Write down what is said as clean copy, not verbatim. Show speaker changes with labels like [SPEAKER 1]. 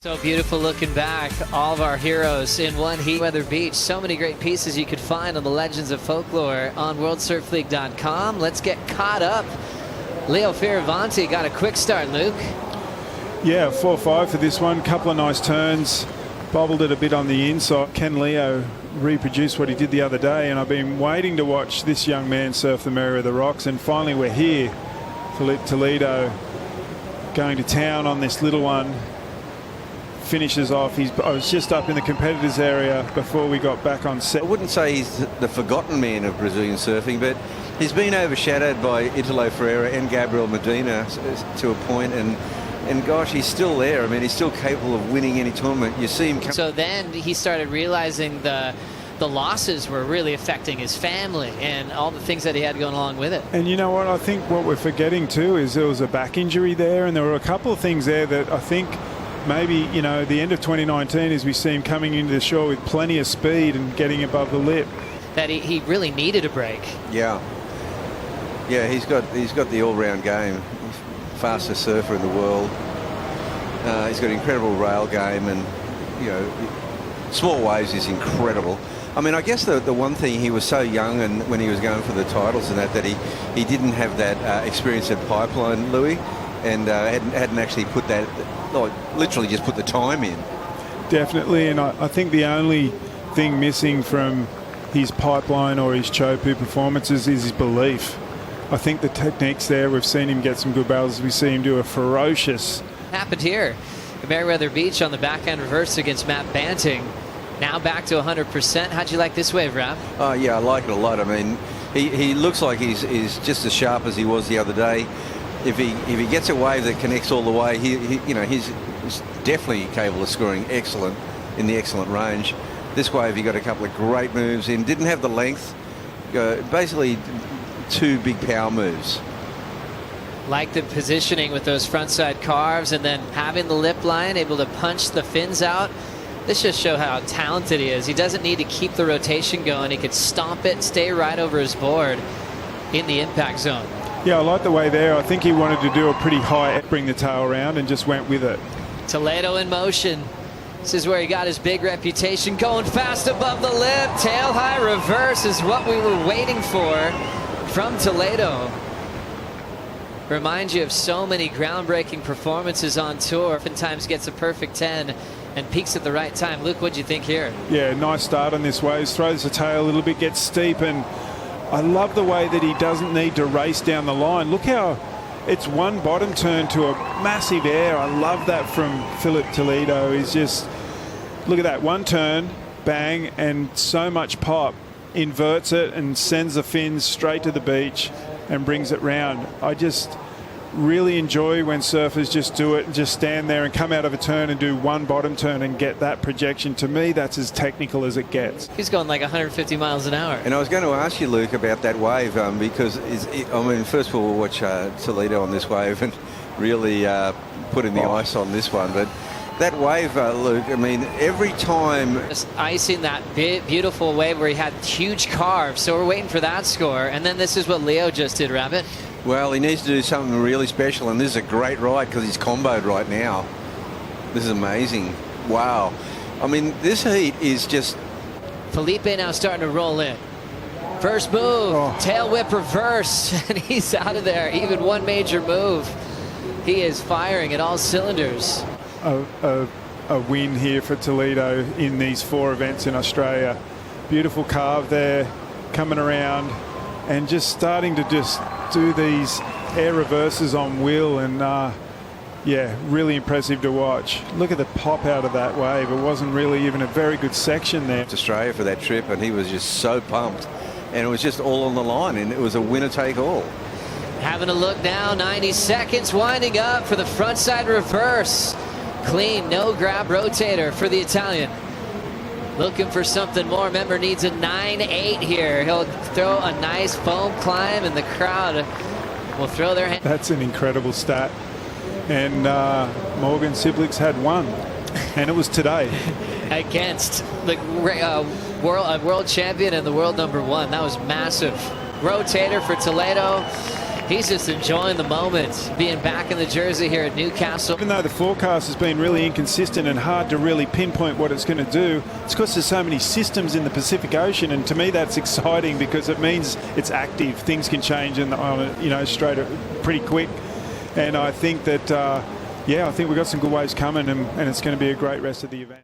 [SPEAKER 1] So beautiful looking back, all of our heroes in one heat. Weather Beach, so many great pieces you could find on the Legends of Folklore on WorldSurfLeague.com. Let's get caught up. Leo Fioravanti got a quick start, Luke.
[SPEAKER 2] Yeah, 4-5 for this one. Couple of nice turns. Bobbled it a bit on the inside. Can Leo reproduce what he did the other day? And I've been waiting to watch this young man surf the Merry of the Rocks. And finally we're here. Filipe Toledo going to town on this little one. Finishes off. I was just up in the competitors area before we got back on set.
[SPEAKER 3] I wouldn't say he's the forgotten man of Brazilian surfing, but he's been overshadowed by Italo Ferreira and Gabriel Medina to a point, and gosh, he's still there. I mean, he's still capable of winning any tournament. You see him come.
[SPEAKER 1] So then he started realizing the losses were really affecting his family and all the things that he had going along with it.
[SPEAKER 2] And you know what? I think what we're forgetting too is there was a back injury there, and there were a couple of things there that I think maybe, you know, the end of 2019 as we see him coming into the shore with plenty of speed and getting above the lip. That
[SPEAKER 1] he really needed a break.
[SPEAKER 3] Yeah. Yeah, he's got the all-round game. Fastest surfer in the world. He's got an incredible rail game, and, you know, small waves is incredible. I mean, I guess the one thing, he was so young, and when he was going for the titles and that he didn't have that experience at Pipeline, Louis, and hadn't actually put that, like, literally just put the time in.
[SPEAKER 2] Definitely, and I think the only thing missing from his Pipeline or his Chopu performances is his belief. I think the technique's there. We've seen him get some good barrels. We see him do a ferocious.
[SPEAKER 1] Happened here at Meriwether Beach on the backhand reverse against Matt Banting. Now back to 100%. How'd you like this wave, Rap?
[SPEAKER 3] Oh, yeah, I like it a lot. I mean, he looks like he's just as sharp as he was the other day. If he gets a wave that connects all the way, he's definitely capable of scoring excellent in the excellent range. This wave, he got a couple of great moves in. Didn't have the length. Basically, two big power moves.
[SPEAKER 1] Like the positioning with those frontside carves, and then having the lip line, able to punch the fins out. This just shows how talented he is. He doesn't need to keep the rotation going. He could stomp it, stay right over his board in the impact zone.
[SPEAKER 2] Yeah, I like the way there. I think he wanted to do a pretty high, bring the tail around, and just went with it.
[SPEAKER 1] Toledo in motion. This is where he got his big reputation, going fast above the lip. Tail high reverse is what we were waiting for from Toledo. Reminds you of so many groundbreaking performances on tour. Oftentimes gets a perfect 10 and peaks at the right time. Luke, what'd you think here?
[SPEAKER 2] Yeah, nice start on this wave. Throws the tail a little bit, gets steep, and I love the way that he doesn't need to race down the line. Look how it's one bottom turn to a massive air. I love that from Filipe Toledo. He's just, look at that, one turn, bang, and so much pop. Inverts it and sends the fins straight to the beach and brings it round. I just really enjoy when surfers just do it and just stand there and come out of a turn and do one bottom turn and get that projection. To me, that's as technical as it gets.
[SPEAKER 1] He's going like 150 miles an hour.
[SPEAKER 3] And I was going to ask you, Luke, about that wave, because I mean, first of all, we'll watch Toledo on this wave and really put in the ice on this one. But that wave, Luke, I mean, every time.
[SPEAKER 1] Just icing that beautiful wave where he had huge carves. So we're waiting for that score. And then this is what Leo just did, Rabbit.
[SPEAKER 3] Well, he needs to do something really special, and this is a great ride because he's comboed right now. This is amazing. Wow. I mean, this heat is just...
[SPEAKER 1] Filipe now starting to roll in. First move, tail whip reverse, and he's out of there. Even one major move. He is firing at all cylinders.
[SPEAKER 2] A win here for Toledo in these 4 events in Australia. Beautiful carve there, coming around, and just starting to just do these air reverses on wheel, and yeah, really impressive to watch. Look at the pop out of that wave. It wasn't really even a very good section there.
[SPEAKER 3] To Australia for that trip, and he was just so pumped, and it was just all on the line, and it was a winner take all.
[SPEAKER 1] Having a look now, 90 seconds winding up for the frontside reverse. Clean, no grab rotator for the Italian. Looking for something more. Remember, needs a 9-8 here. He'll throw a nice foam climb, and the crowd will throw their hands.
[SPEAKER 2] That's an incredible stat. And Morgan Siblix had one, and it was today.
[SPEAKER 1] Against the world champion and the world #1. That was massive. Rotator for Toledo. He's just enjoying the moment, being back in the jersey here at Newcastle.
[SPEAKER 2] Even though the forecast has been really inconsistent and hard to really pinpoint what it's going to do, it's because there's so many systems in the Pacific Ocean, and to me that's exciting because it means it's active. Things can change and pretty quick. And I think that, I think we've got some good waves coming, and it's going to be a great rest of the event.